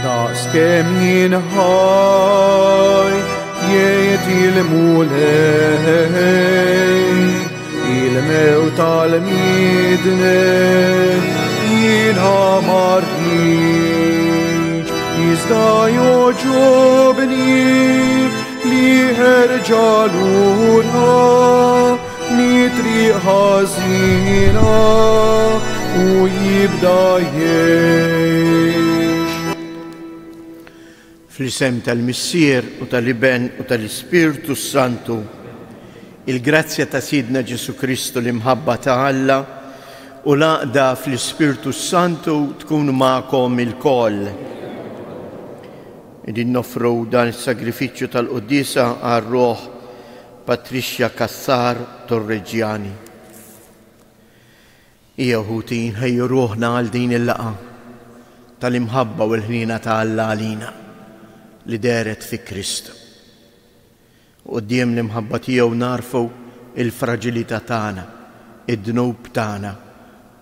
Taskem jinħaj jiet il-mulej il-mew tal-midne jinħamarriġ jizda joġobni li ħerġalura nitri ħazina u jibda jiex. Fl-isem tal-Missier u tal-Iben u tal-Ispirtu Santu, il-grazzja ta' Sidna Ġesu Kristu l-imħabba ta' Alla u l-għaqda fl-Ispirtu Santu tkun ma'kom il-koll. Din nofru dan il-sagrifiċċju tal-Quddisa għar-Ruħ Patricia Kassar Torreġjani. Ija ħutin ħejju ruħna għal din il-laqa tal-imħabba u l-ħnina ta' Alla għalina li deret fi Kristu. Quddiem l-imħabba tiegħu narfu il-fraġilità tagħna, id-dnub tagħna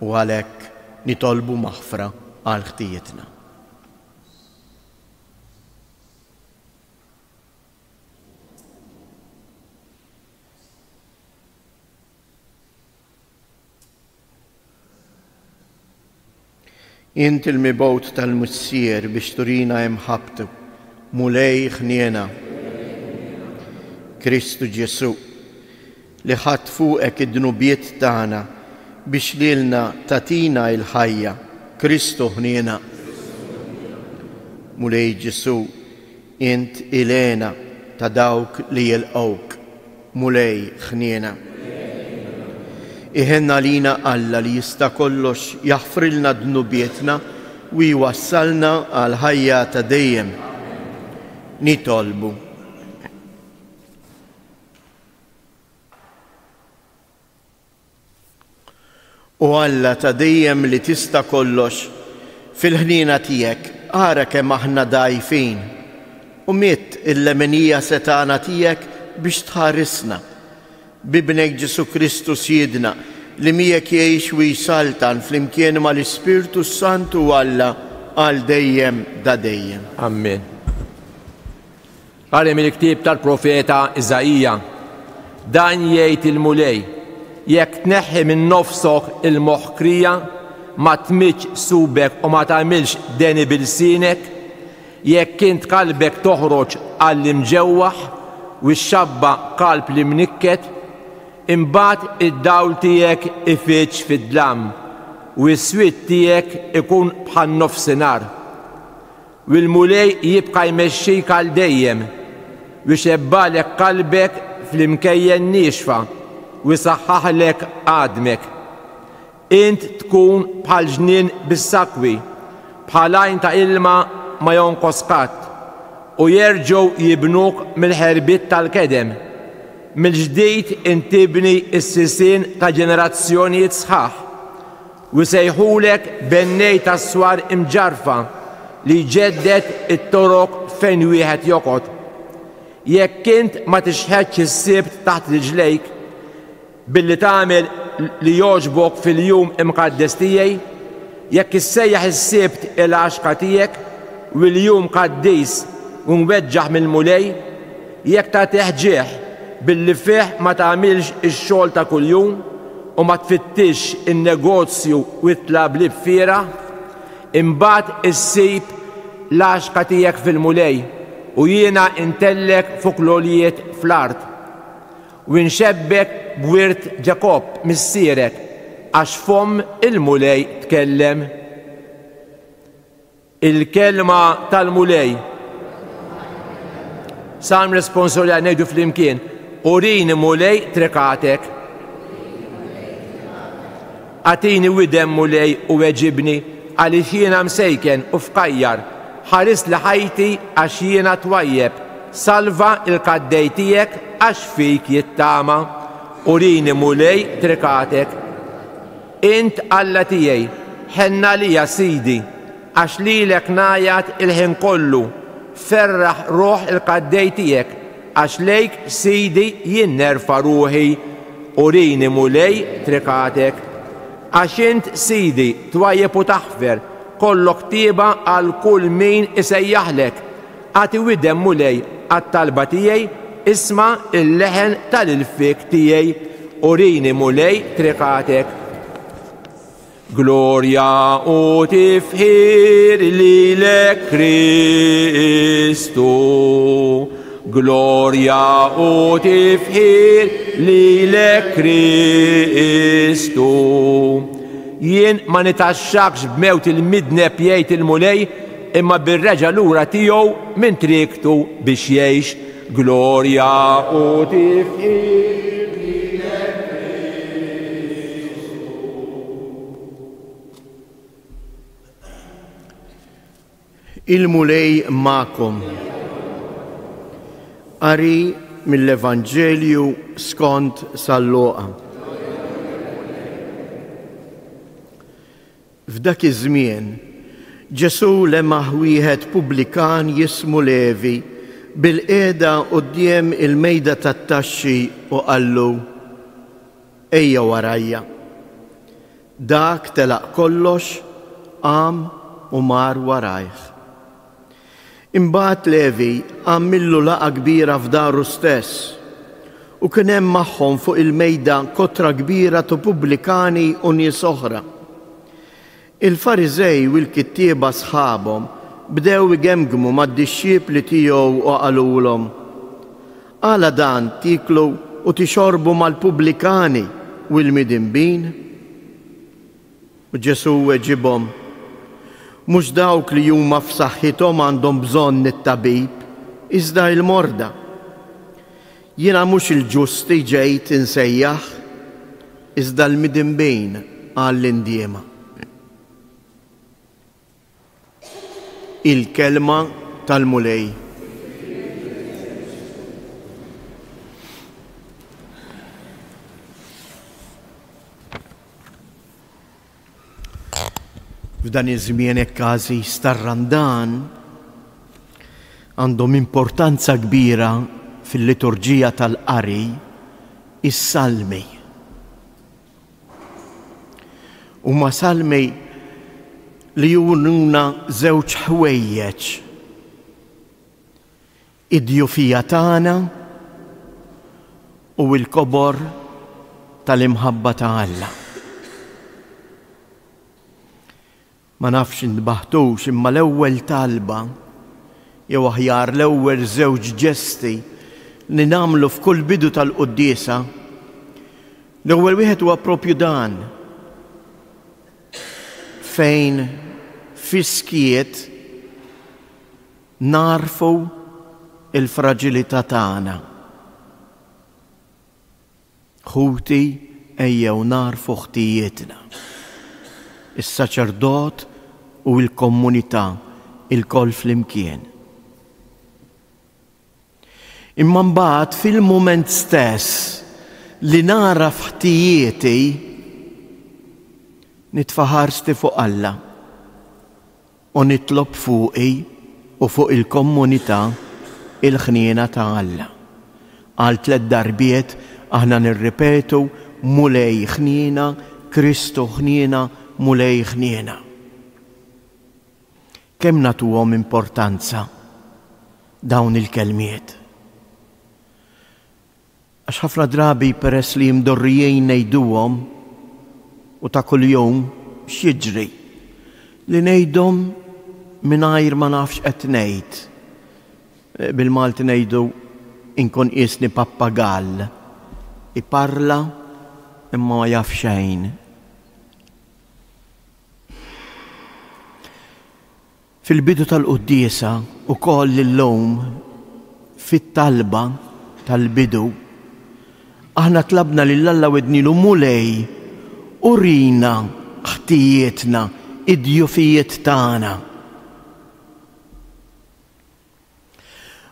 u għalhekk nitolbu maħfra għal ħtijietna. Int il-mibgħut tal-Missier biex turina imħabtu mulej ħniena Kristu Ġesu li ħadd fuqek id-dnubiet tagħna biex lilna tatina il-ħajja Kristu ħniena. Mulej Ġesu int ilena ta' dawk li jilqawk mulej ħniena. Iħenna lina Alla li jista' kollox jaħfrilna dnubietna u jwassalna għal ħajja ta' dejjem. Nitolbu. U Alla ta' dejjem li tista' kollox fil-ħnina tiegħek ara kemm aħna dgħajfin u miet il-lemenija setana tiegħek biex tħarisna. Bibnek Ġesu Kristu Siedna li miegħek jgħix u jsaltan flimkien mal-Ispirtu Santu Alla għal dejjem da dejjem. Amen. Għalem il-ktib tal-profeta Iżajija, dan jgħid il-mulej, jekk tneħħi minn nofsok il-moħħkrija, ma tmitx subek u ma tagħmilx deni bil-sinek, jekk int qalbek toħroġ għall-imġewwaħ u x-xabba qalb li mnikket, imbagħad id-dawl tiegħek ifittx fid-dlam u s-swit tiegħek ikun bħal nofsinhar. U l-mulej jibqa' jmexxik għal dejjem u jxebbalek qalbek fl-imkejjen nixfa u jsaħħaħlek għadmek. Int tkun bħal ġnien bis-sakwi, bħal għajn ta' ilma ma jonqos qatt u jerġgħu jibnuk mill-ħerbit tal-kedem. Mill-ġdid intibni s-sisien ta' ġenerazzjonijiet sħaħ u sejħulek bennej ta' swar imġarfa li ġeddet it-torok fejn wieħed joqgħod. Jekk int ma tixħedx is-sibt taħt riġlejk billi tagħmel li jogħġbok fil-jum imqaddes tiegħi, jekk issejjaħ is-sibt il-għaxqa tiegħek u l-jum qaddis u nweġġaħ mill-mulej, jekk tagħtih ġieħ billi fih ma tagħmilx ix-xogħol ta' kuljum u ma tfittix in-negozju u tlab li bfiera, imbagħad issib l-għaxqa tiegħek fil-mulej u jiena intellek fuq l-għoljiet fl-art u nxebbek b'wirt Ġakob missierek għax fom il-mulej tkellem. Il-kelma tal-mulej sam responsabli ngħidu flimkien. Urini mulej trekatek, għatini widem mulej u weġibni għaliex jiena msejken u fkajjar, ħaris li ħajti għax jiena twajjeb, salva il-kaddej tiegħek għax fik jittama. Urini mulej trekatek. Int Alla tiegħi, ħenna lija Sidi, għax lilek ngħajjat il-ħin kollu, ferraħ ruħ il-kaddej tiegħek, għax lejk Sidi jien nerfa' ruħi. Urini mulej trekatek. Għax int Sidi twajjeb u taħfer kollok tieba għal kull min isejjaħlek. Għati widem mulej għat-talba tiegħi, isma' il-leħen tal-ilfik tiegħi, urini mulej triqatek. Gloria u tifħir lilek Kristu, Gloria u tifħir lilek Kristu. Jien ma nitaxxakx b'mewt il-midneb jgħid il-mulej, imma bir-reġa' lura tiegħu minn triktu biex jgħix. Gloria u tifħir. Il-mulej ma'kom. Qari mill-Evanġelju skont San-Luqa. F'dak iż-żmien Ġesu lemaħ wieħed pubblikan jismu Levi bil-qiegħda quddiem il-mejda tat-taxxi u qallu: ejja warajja. Dak telaq kollox, qam u mar warajh. Imbagħad Levi għamillu laqgħa kbira f'daru stess u kien hemm magħhom fuq il-mejda kotra kbira ta' pubblikani u nies oħra. Il-Fariżej u l-kittieba sħabhom bdew igemgmu mad-dixxiepli tiegħu u qalulhom: għala dan tiklu u tixorbu mal-pubblikani u l-midinbin? U Ġesu weġibhom: mhux dawk li huma f'saħħithom għandhom bżonn it-tabib, iżda l-morda. Jiena mhux il-ġusti ġejt insejjaħ, iżda l-midinbejn għall-indiema. Il-kelma tal-mulej. F'dan iż-żmien hekk każi tar-Randan għandhom importanza kbira fil-liturġija tal-qari is-salmi. Huma salmi li juruna żewġ ħwejjeġ: id-djufija tagħna u l-kobor tal-imħabba ta' Alla. Ma nafx inbaħtux, imma l-ewwel talba jew aħjar l-ewwel żewġ ġesti li nagħmlu f'kull bidu tal-quddiesa, l-ewwel wieħed huwa proprju dan, fejn fiskiet narfu il-fraġilità tagħna. Ħuti ejjew narfu ħtijietna. Is-saċerdot u l-komunità il-koll flimkien. Imma mbagħad fil-mument stess li nara f'ħtijieti nitfaħarsti fuq Alla u nitlob fuqi u fuq il-komunità il-ħniena ta' Alla. Għal 3 darbiet aħna nirripetu: mulej ħniena, Kristu ħniena, mulej ħniena. Kemm nagħtuhom importanza dawn il-kelmiet? Għax ħafna drabi peress li mdorrijin ngħiduhom u ta' kuljum x'jiġri li ngħidhom mingħajr ma nafx qed ngħid. Bil-Malti ngħidu inkun qiesni pappagall, iparla imma ma jaf xejn. Fil-bidu tal-quddiesa ukoll illum fit-talba tal-bidu aħna tlabna lil Alla wednilu: mulej urina ħtijietna, id-djufijiet tagħna.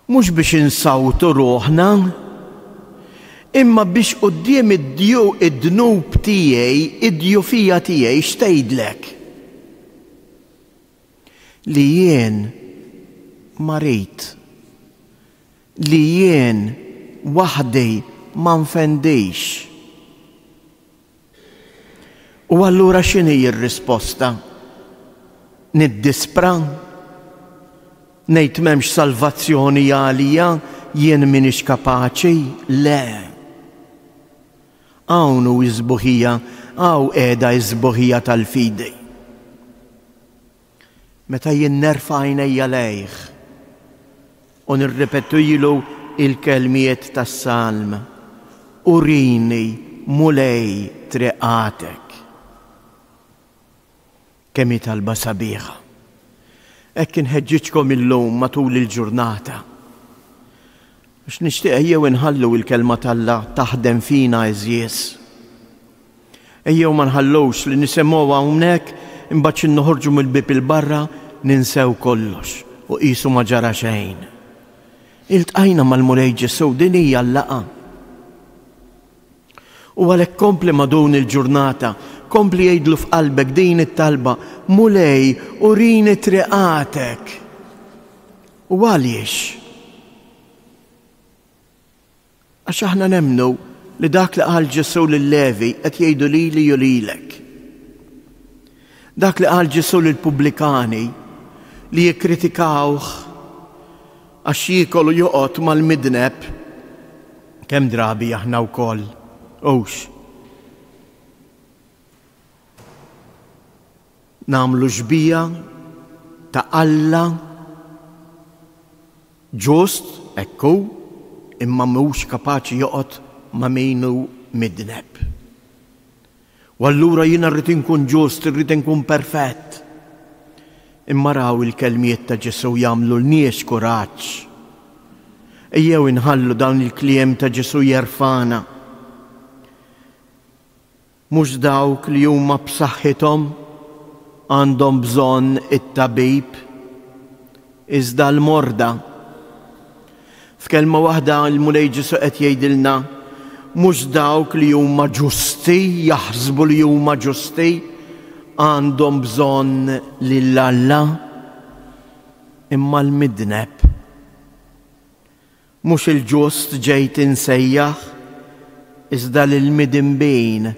Mhux biex insawtu ruħna, imma biex quddiem id-dnub tiegħi, id-djufija tiegħi x'tgħidlek? Li jien marit, li jien waħdi ma nfendix. U allura x'inhi r-risposta? niddispra, ngħid m'hemmx salvazzjoni għalija, jien m'iniex kapaċi, le. Hawn hu iżbuħija, hawn qiegħda iżbuħija tal-fidej. Meta jien nerfa' għajnejja lejh u nirrepetujlu il-kelmiet tas-salm, urini mulej triqatek. Kemm hi talba sabiħa. Hekk inħeġġiġkom illum matul il-ġurnata. Biex nixtieq ejjew inħallu l-kelma tal-Alla taħdem fina eżjies. Ejjew ma nħallux li nisemgħuha hawnhekk imbagħad noħorġu mill-bib il-barra ninsew kollox u qisu ma ġara xejn. Iltqajna mal-Mulej Ġesu din hija l-laqa. U għalhekk kompli ma' dun il-ġurnata, kompli jgħidlu f'qalbek din it-talba, Mulej urini triqatek. U għaliex? Għax aħna nemnu li dak li qal Ġesu lil-Levi qed jgħidu lili u lilek. Dak li qal Ġesu lill-Pubblikani li jikkritikawh għax jiekol u joqgħod mal-midneb, kemm drabi aħna wkoll. Ux. Namlu ġbija ta' Alla ġust, ekku, imma mhux kapaċi joqgħod ma' minu midneb. U allura jiena rrid inkun ġust, rrid inkun perfett. Imma raw il-kelmiet ta' Ġesu jagħmlu l-nies kuraġġ. Ejjew inħallu dawn il-kliem ta' Ġesu jerfana. Mhux dawk li huma b'saħħithom għandhom bżonn it-tabib, iżda l-morda. F'kelma waħda l-Mulej Ġesu qed jgħidilna mhux dawk li huma ġusti, jaħsbu li huma ġusti, għandhom bżonn lill-Alla, imma l-midneb. Mhux il-ġust ġejt insejjaħ, iżda lill-midinbejn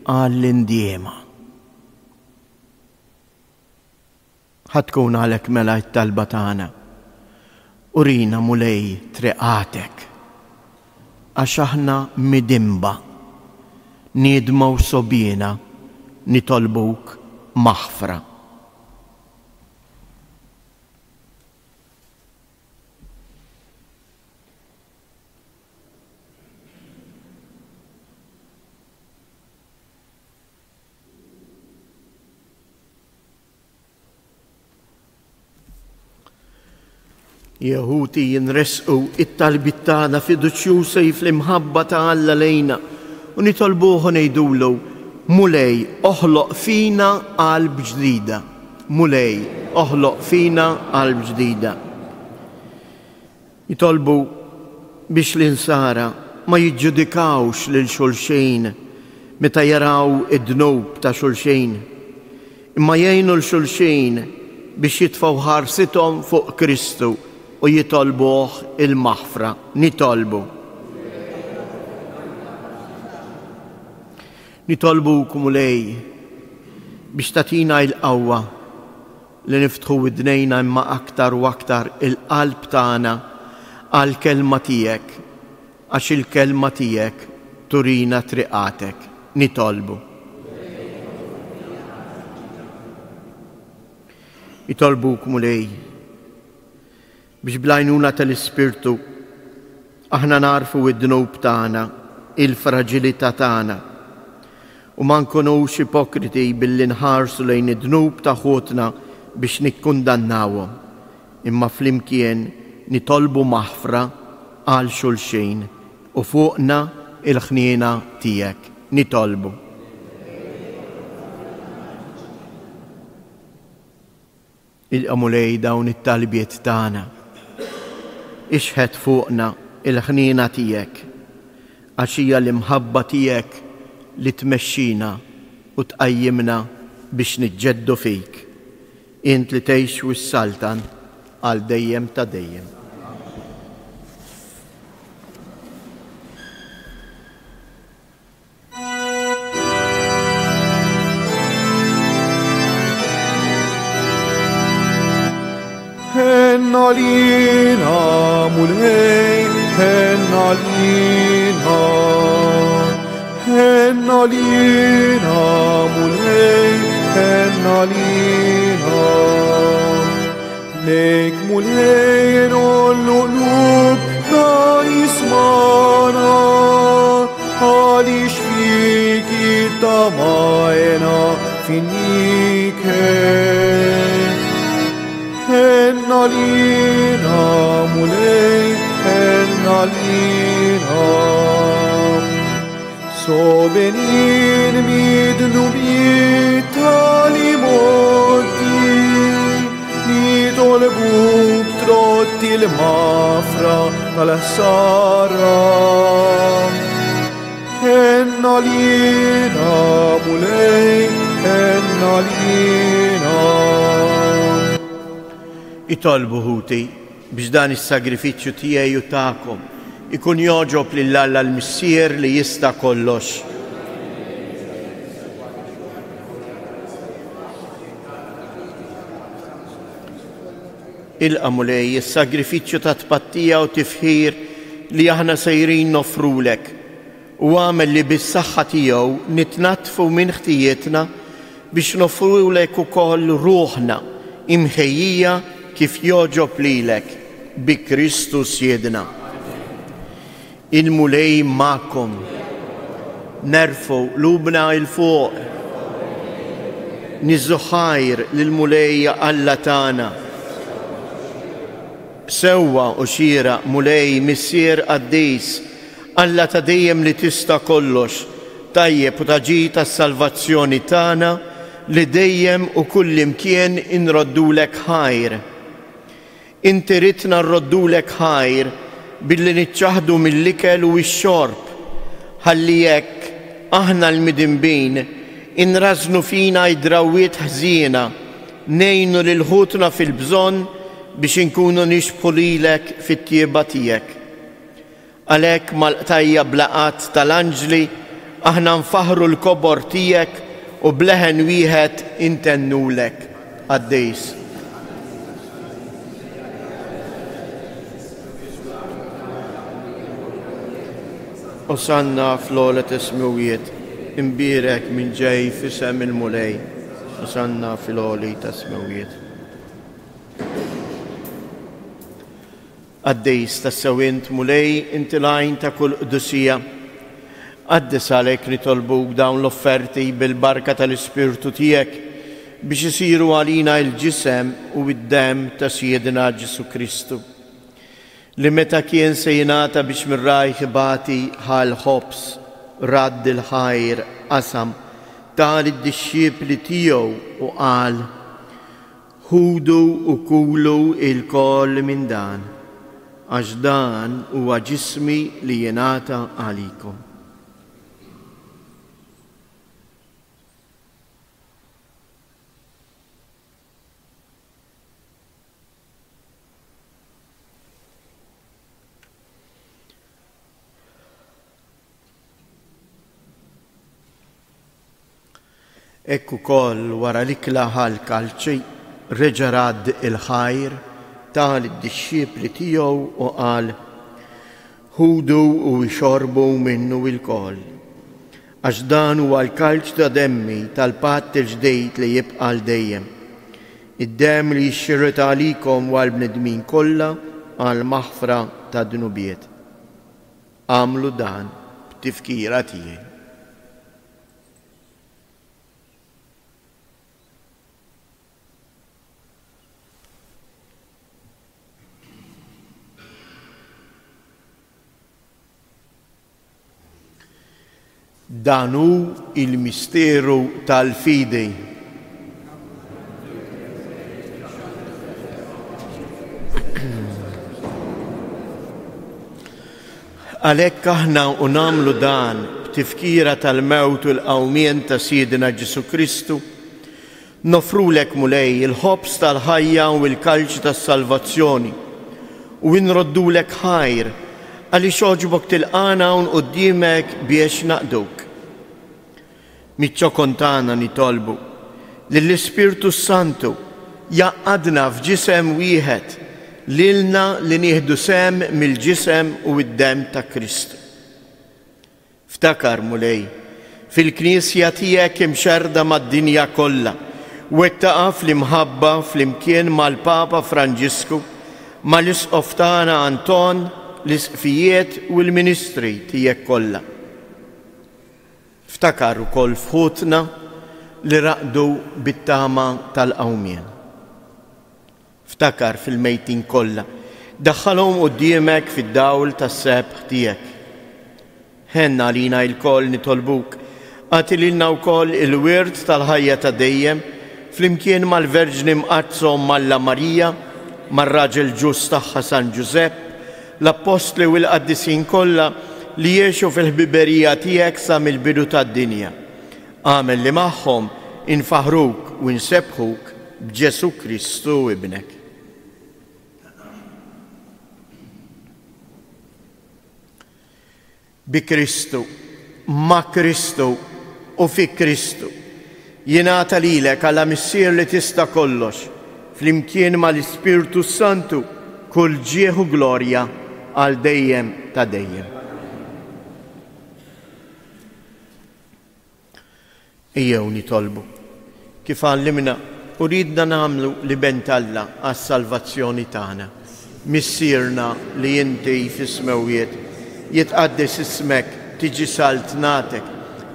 għall-indiema. Ħatkun għalhekk mela t-talba tagħna. Urina Mulej triqatek, għax aħna midimba, niedma u sobjena nitolbuk maħfra. Jehuti jinresqu it-talbit tagħna fiduċjużi fl-imħabba ta' Alla lejna u nitolbuh ngħidulu Mulej oħloq fina qalb ġdida. Mulej oħloq fina qalb ġdida. Jitolbu biex l-insara ma jiġġudikawx lil xulxejn meta jaraw id-dnub ta' xulxejn, imma jgħinu l-xulxejn biex jitfgħu ħarsithom fuq Kristu u jitolbuh il-maħfra. Nitolbu. Nitolbuk Mulej biex tatina il-qawwa li niftħu id-dnejna imma aktar u aktar il-qalb tagħna għall-kelma tiegħek, għax il-kelma tiegħek turina triqatek. Nitolbu. Nitolbuk Mulej biex blajnuna tal-Ispirtu aħna narfu id-dnub tagħna, il-fraġilità tagħna, u ma nkunux ipokriti billi nħarsu lejn id-dnub ta' ħutna biex nikkundannawhom, imma flimkien nitolbu maħfra għal xulxejn u fuqna il-ħniena tiegħek. Nitolbu. Il-Mulej dawn it-talbiet tagħna. Ixħed fuqna il-ħniena tiegħek għax hija l-imħabba tiegħek li tmexxina u tqajjimna biex niġġeddu fik. Int li tgħix wis-saltan għal dejjem ta' dejjem. Henna lina mulej, henna lina. Henna lina mulej, henna lina. Lejk mulej nollu lub da ismana. Għalix fiki tamajna finniket. Henna lina mulej, henna lina. Sobenin midnubit tal-imoti, nitolbuk trotti l-mafra tal-ħsara. Henna lina mulej, henna lina. Itolbu ħuti biex dan is-sagrifiċċju tiegħi u tagħkom ikun joġob lill-Alla l-Missier li jista' kollox. Ilqa' mulej is-sagrifiċċju ta' tpattija u tifħir li aħna sejrin nofrulek u għamel li bis-saħħa tiegħu nitnattfu minn ħtijietna biex nofrulek ukoll ruħna imħejjija kif joġob lilek bi Kristus Jedna. Il-mulej ma'kom, nerfu lubna il-fuq, nizzu ħajr lil-mulej Alla tagħna. Sewwa u xira mulej Missier Qaddis, Alla ta' dejjem li tista' kollox, tajjeb u taġi tas-salvazzjoni tagħna li dejjem u kullimkien inroddulek ħajr. Inti ridna nroddulek ħajr billi niċċaħdu mill-ikel u x-xorb, ħalli hekk aħna l-midinbin inrażnu fina id-drawwiet ħżiena, ngħinu lil ħutna fil-bżonn biex inkunu nixbħu lilek fit-tjieba tiegħek. Għalhekk mal-qtajja blaqat tal-anġli aħna nfaħru l-kobor tiegħek u bleħen wieħed intennulek Qaddis. Osanna fl-ogħla tasmiwiet, imbierek minn ġej f'isem il-mulej. Osanna fil-ogħli tasmiwiet. Qaddis tas-sewint mulej inti lajn ta' kull qdusija. Qaddis għalhekk nitolbuk dawn l-offerti bil-barka tal-Ispirtu tiegħek biex isiru għalina l-ġisem u d-dem ta' Siedna Ġesu Kristu, li meta kien se jingħata biex mir-rajħ ibati ħal ħobs radd il-ħajr qasam tal id-dixxiepli tiegħu u qal: ħudu u kulu il-koll minn dan, għax dan huwa ġismi li jingħata għalikom. Ekku koll wara l-ikla ħal-kalċi reġa' radd il-ħajr tal id-dixxiepli tiegħu u qal: ħudu u xorbu minnu il-koll, għax dan huwa l-kalċ ta' demmi tal-patt il-ġdejd li jibqa' dejjem, id-demm li jixxirret għalikom u għall-bnedmin kollha għal maħfra ta' dnubiet. Għamlu dan b'tifkira tiegħi. Danu il-misteru tal-fidi. Għalhekk aħna u nagħmlu dan b'tifkira tal-mewt u l-qawmien ta' Siedna Ġesu Kristu, nofrulek mulej il-ħobs tal-ħajja u l-kalċ tas-salvazzjoni u nroddulek ħajr għaliex ogħġbok tilqana hawn quddiemek biex naqduk. Miċċokon tagħna nitolbu lill-Ispirtu Santu jaqgħadna f'ġisem wieħed lilna li nieħdu sem mill-ġisem u d-dem ta' Kristu. Ftakar mulej, fil-Knisja tiegħek imxerda mad-dinja kollha, wettaqa fl-imħabba fl-imkien mal-Papa Franġisku, mal-Isqof tagħna Anton, l-isqfijiet u l-ministri tiegħek kollha. Ftakar ukoll fħutna li raqdu bit-tama tal-qawmien. Ftakar fil-mejtin kollha, daħħalhom quddiemek fid-dawl tas-sebħ tiegħek. Ħenna lina l-koll nitolbuk, għati lilna wkoll il-wirt tal-ħajja ta' dejjem flimkien mal-Verġni mqazzhom Malla Marija, mar-raġel ġust tagħha San Ġusepp, l-Apostli u l-Qaddisin kollha li jgħixu fil-ħbiberija tiegħek sa mill-bidu tad-dinja. Għamel li magħhom infaħruk u nsebħuk b'Ġesu Kristu ibnek. Bi Kristu, ma' Kristu u fi Kristu jingħata lilek għala missier li tista' kollox flimkien mal-Ispirtu Santu kull ġieħ u glorja għal dejjem ta' dejjem. Ejjew nitolbu kif għallimna u ridna nagħmlu li bentalla għas-salvazzjoni tagħna. Missierna li inti fis-smewiet jitqaddes ismek, tiġi saltnatek,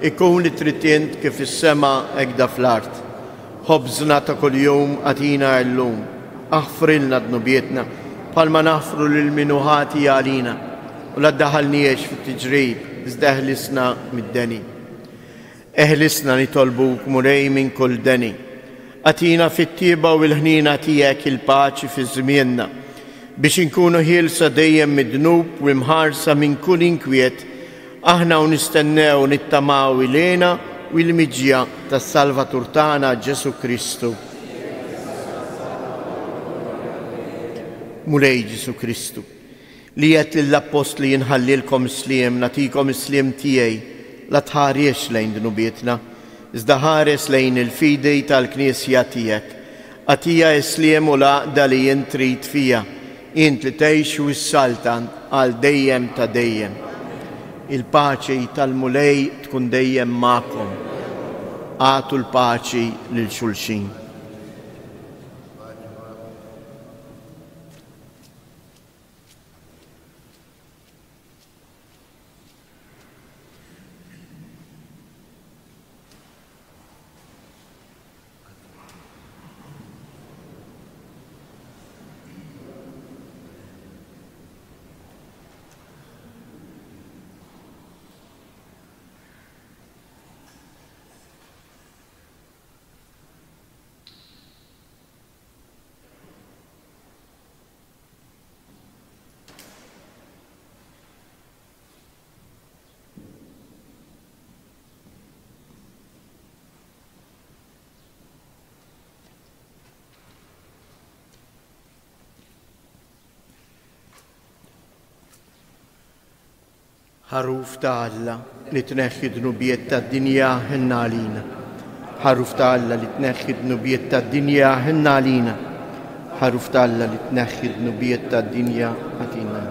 ikun li tritient kif is-sema hekk fl-art. Ħobżna ta' kuljum għatina llum, aħfrilna dnubietna bħalma naħfru lil min ħati għalina u la ddaħħalniex fit-tiġrib iżda eħlisna mid-deni. Eħlisna nitolbuk murej minn kull deni. Għatina fit-tieba u l-ħnina tiegħek il-paċi fi żmienna biex inkunu ħielsa dejjem mid-dnub u imħarsa minn kull inkwiet aħna u nistennew nittamaw ilena u l-miġja tas-Salvatur tagħna Ġesu Kristu. Mulej Ġesu Kristu, li qed lill-Apostli jinħallilkom sliem nagħtikom is-sliem tiegħi la tħariex lejn dnubietna, iżda ħares lejn il-fidej tal-Knisja tiegħek. Għatija is-sliem u l-għaqda li jien trid fija, int li tgħix u s-saltan għal dejjem ta' dejjem. Il-paċi tal-mulej tkun dejjem magħkom. Għatu l-paċi lil xulxin. Ħaruf ta' Alla li tneħħi dnubiet tad-dinja ħinna għalina. Ħaruf ta' Alla li tneħħi dnubiet tad-dinja ħinna għalina. Ħaruf ta' Alla li tneħħi dnubiet tad-dinja għatina.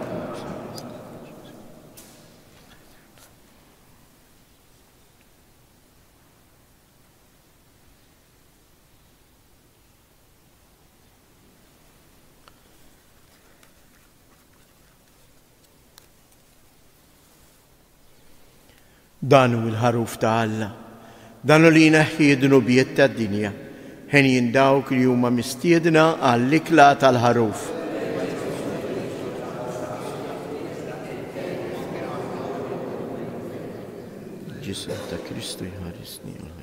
Danu il-ħaruf ta' Alla, danu li jneħħi d-dnubiet tad-dinja, ħen jindawk li huma mistiedna għall-ikla tal-ħaruf. Ġisem ta' Kristu jħarisni u l-ħajja.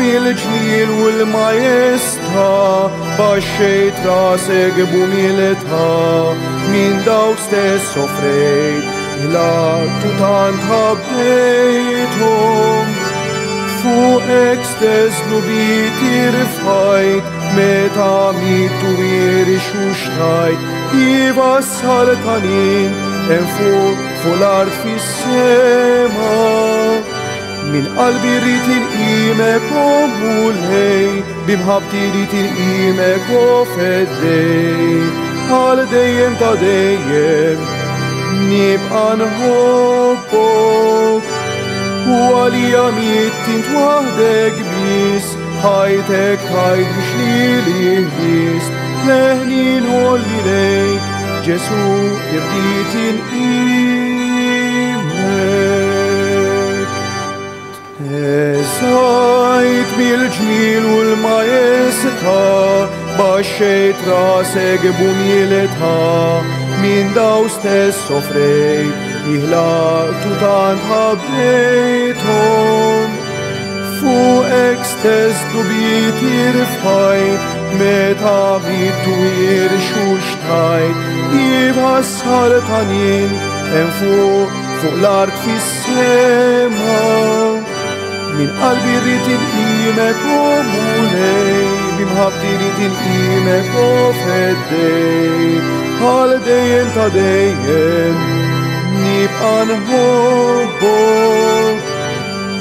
bil-ġmiel u l-majesta, baxxejt rasek b'umiltà, min dawk stess soffrejt, il-għattu tant ħabbejthom. Fuqek stess nubiti rifħajt, meta mitu wirixu xtajt, jivassal tanin, fuq l-art fis-sema. Min qalbi rrit il-qimek u mulej, bimħabti rrit il-qimek u feddej, għal dejjem ta' dejjem, nibqa' nħobbok. U għalija mittint waħdek bis, ħajtek tajt biex li bis, leħni nolli lejk, Ġesu irrit il-qimek. Eżajt bil-ġmiel u l-majesta, baxxejt rasek b'umiltà, min daw stess soffrejt, iħlaqtu tant ħabbejthom. Fuqek stess dubiti rifħajt, meta mitu wirixu xtajt, jivassal tanin, fuq l-art fis-sema. Min qalbi rrit il-qimek u mulej, bimħabti rrit il-qimek u feddej, għal dejjem ta' dejjem, nibqa' nħobbok.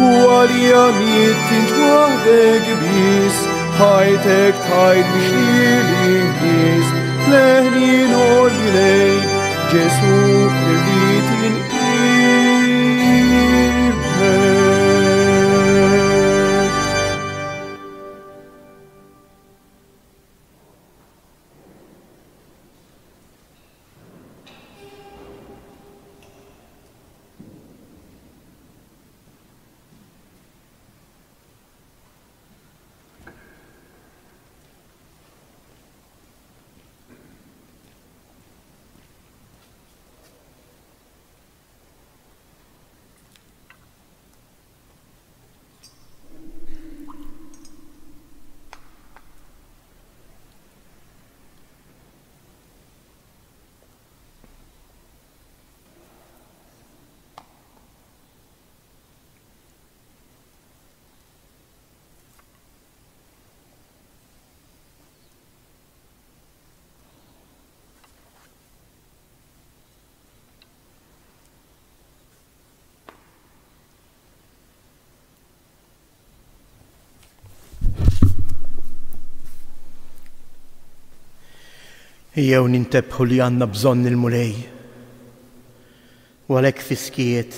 U għalija mittint waħdek bis, ħajtek tajt biex li bis, leħni nolli lejk, Ġesu irrit il-qimek. Jew nintebħu li għandna bżonn il-mulej. U għalhekk fiskiet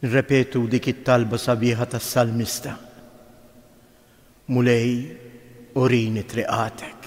nirrepetu dik it-talba sabiħa tas-salmista. Mulej urini triqatek.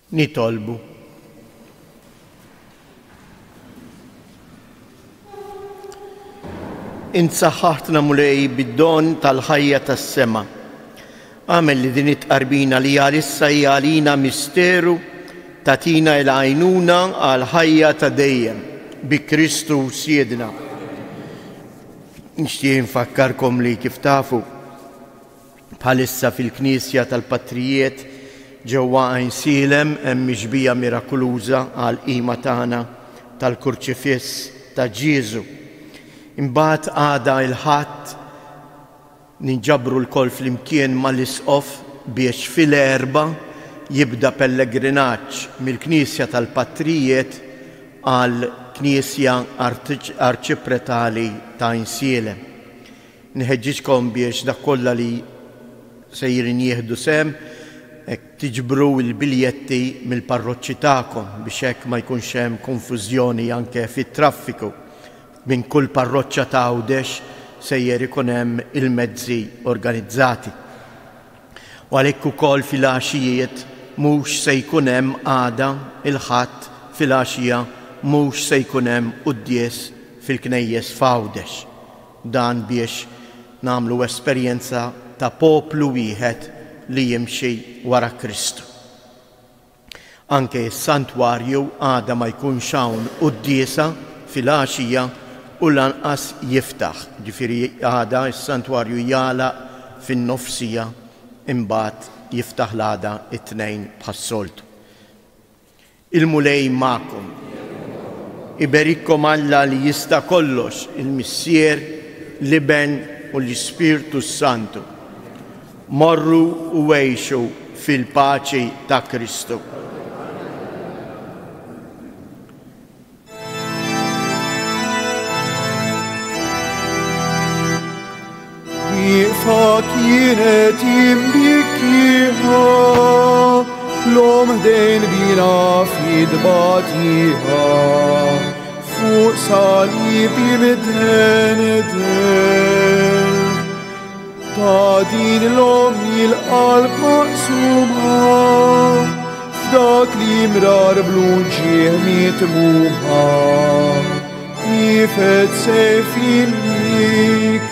Nitolbu. Insaħħaħtna mulej bid-don tal-ħajja tas-sema. Għamel li din it-qarbina li għalissa hija għalina misteru tatina l-għajnuna għal ħajja ta' dejjem bi Kristu siedna. Nixtieq nfakkarkom li kif tafu bħalissa fil-Knisja tal-Patrijiet ġewwa Għajnsilem hemm mixbija mirakoluża għal qima tagħna tal-kurċifiss ta' Ġiesu. Imbagħad għada il-ħadd ninġabru l-kol flimkien mal-isqof biex fil-erba' jibda pellegrinaġġ mill-Knisja tal-Patrijiet għal Knisja Arċipretali ta' Għajnsilem. Nħeġġiġkom biex dak kollha li sejrin jieħdu sem tiġbru l-biljetti mill-parroċċi tagħkom biex hekk ma jkunx hemm konfużjoni anke fit-traffiku. Minn kull parroċċa ta' Għawdex sejjer ikun hemm il-mezzi organizzati. U għalhekk ukoll fil-għaxijiet mhux se jkun hemm għada il-ħadd fil-għaxija mhux se jkun hemm qudies fil-knejjes f'Għawdex. Dan biex nagħmlu esperjenza ta' poplu wieħed li jimxi wara Kristu. Anke s-santwarju għada ma jkunx hawn quddiesa fil-għaxija u lanqas jiftaħ. Ġifieri għada s-santwarju jagħlaq fin-nofsija imbagħad jiftaħ l-għada it-tnejn bħas-soltu. Il-mulej magħkom. Iberikkom Alla li jista' kollox, il-Missier, l-Iben u l-Ispirtu Santu. Morru u għejxu fil-paċi ta' Kristu. Ifa kienet imbikkiħa, l-om ħdejn bina fid-batiħa, fuq salibi midden. Ta' din l-omni l-qalb maqsuma, f'dak li mrar blunġieħ mitmuha, jifed sejfin likmen.